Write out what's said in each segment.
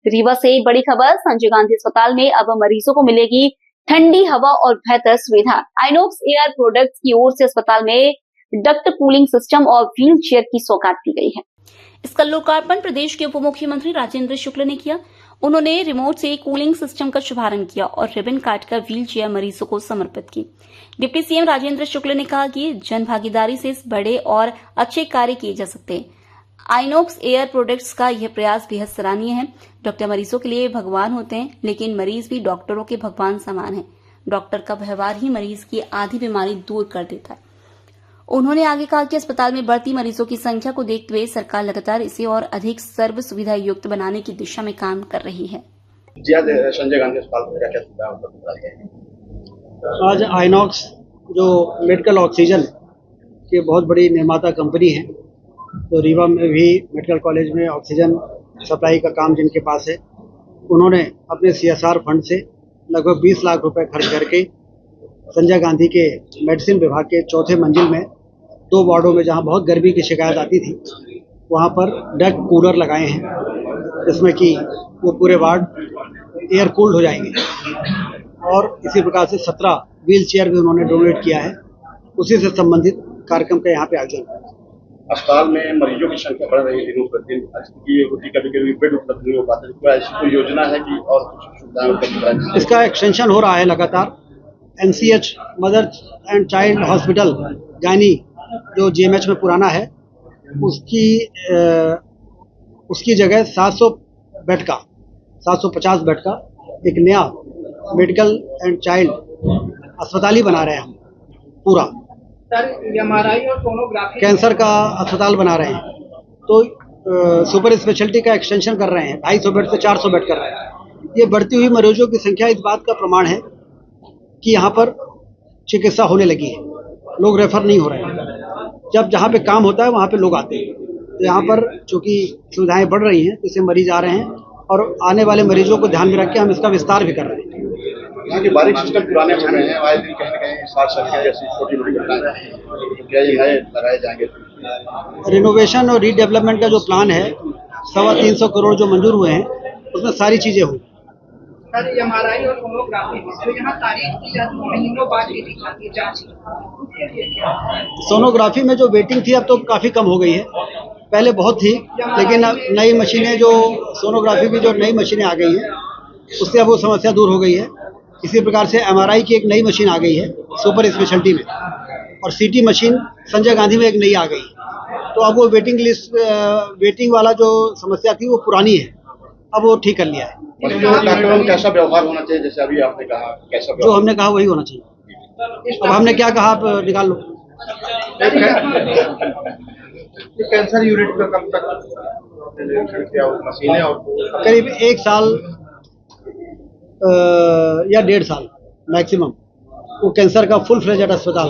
रीवा से बड़ी खबर। संजय गांधी अस्पताल में अब मरीजों को मिलेगी ठंडी हवा और बेहतर सुविधा। आइनॉक्स एयर प्रोडक्ट्स की ओर से अस्पताल में डक्ट कूलिंग सिस्टम और व्हील चेयर की सौगात दी गई है। इसका लोकार्पण प्रदेश के उप मुख्यमंत्री राजेंद्र शुक्ल ने किया। उन्होंने रिमोट से कूलिंग सिस्टम का शुभारंभ किया और रिबन काटकर व्हील चेयर मरीजों को समर्पित की। डिप्टी सीएम राजेंद्र शुक्ल ने कहा कि जन भागीदारी से इस बड़े और अच्छे कार्य किए जा सकते हैं। आइनॉक्स एयर प्रोडक्ट्स का यह प्रयास बेहद सराहनीय है। डॉक्टर मरीजों के लिए भगवान होते हैं, लेकिन मरीज भी डॉक्टरों के भगवान समान है। डॉक्टर का व्यवहार ही मरीज की आधी बीमारी दूर कर देता है। उन्होंने आगे कहा कि अस्पताल में बढ़ती मरीजों की संख्या को देखते हुए सरकार लगातार इसे और अधिक सर्व सुविधा युक्त बनाने की दिशा में काम कर रही है। संजय गांधी अस्पताल में क्या सुविधा उपलब्ध है? आज आइनॉक्स जो मेडिकल ऑक्सीजन की बहुत बड़ी निर्माता कंपनी है, तो रीवा में भी मेडिकल कॉलेज में ऑक्सीजन सप्लाई का काम जिनके पास है, उन्होंने अपने CSR फंड से लगभग 20 लाख रुपए खर्च करके संजय गांधी के मेडिसिन विभाग के चौथे मंजिल में 2 वार्डों में जहां बहुत गर्मी की शिकायत आती थी, वहां पर डक्ट कूलर लगाए हैं, जिसमें कि वो पूरे वार्ड एयर कूल्ड हो जाएंगे। और इसी प्रकार से 17 व्हील चेयर भी उन्होंने डोनेट किया है। उसी से संबंधित कार्यक्रम का यहाँ पे आयोजन। अस्पताल में मरीजों की संख्या बढ़ रही है दिनों प्रतिदिन, कभी कभी बेड उपलब्ध नहीं हो पाते। क्या ऐसी कोई योजना है कि और कुछ सुविधाएं उपलब्ध कराएं? इसका एक्सटेंशन हो रहा है लगातार। MCH mother and child hospital gynae जो GMH में पुराना है, उसकी जगह 700 बेड का 750 बेड का एक नया मेडिकल एंड चाइल्ड अस्पताल ही बना रहे हैं हम। पूरा MRI और सोनोग्राफी कैंसर का अस्पताल बना रहे हैं, तो सुपर स्पेशलिटी का एक्सटेंशन कर रहे हैं। 250 बेड से 400 बेड कर रहे हैं। ये बढ़ती हुई मरीजों की संख्या इस बात का प्रमाण है कि यहाँ पर चिकित्सा होने लगी है, लोग रेफर नहीं हो रहे हैं। जब जहाँ पे काम होता है वहाँ पे लोग आते हैं, तो यहाँ पर चूंकि सुविधाएं बढ़ रही हैं, तो इससे मरीज आ रहे हैं और आने वाले मरीजों को ध्यान में रख के हम इसका विस्तार भी कर रहे हैं। यहाँ के बारिश सिस्टम पुराने हो रहे हैं, आए दिन कहीं न कहीं शॉर्ट सर्किट जैसी छोटी मोटी घटनाएं, तो क्या ये नए लगाए जाएंगे? रिनोवेशन और रीडेवलपमेंट का जो प्लान है, 325 करोड़ जो मंजूर हुए हैं, उसमें सारी चीजें हों। MRI और सोनोग्राफी तो यहाँ तारीख की जाती है, महीनों बाद ली जाती है जांच। सोनोग्राफी में जो वेटिंग थी अब तो काफी कम हो गई है, पहले बहुत थी, लेकिन अब नई मशीनें जो सोनोग्राफी की जो नई मशीनें आ गई हैं, उससे अब वो समस्या दूर हो गई है। इसी प्रकार से MRI की एक नई मशीन आ गई है सुपर स्पेशलिटी में, और CT मशीन संजय गांधी में एक नई आ गई। तो अब वो वेटिंग वाला जो समस्या थी वो पुरानी है, अब वो ठीक कर लिया है। डॉक्टरों में कैसा व्यवहार होना चाहिए, जैसे अभी आपने कहा, कैसा जो हमने कहा वही होना चाहिए। अब हमने क्या कहा, आप निकाल लो। कैंसर यूनिट का कब तक मशीनें और करीब 1 साल या 1.5 साल मैक्सिमम वो कैंसर का फुल फ्लेजेड अस्पताल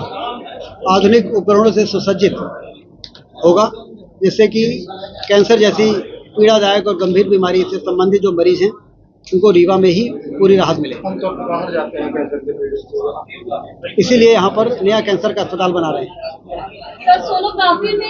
आधुनिक उपकरणों से सुसज्जित होगा, जिससे कि कैंसर जैसी पीड़ादायक और गंभीर बीमारी से संबंधित जो मरीज हैं, उनको रीवा में ही पूरी राहत मिले। हम तो बाहर जाते हैं कैंसर के पीड़ित, इसीलिए यहाँ पर नया कैंसर का अस्पताल बना रहे हैं। सर, सोनोग्राफी में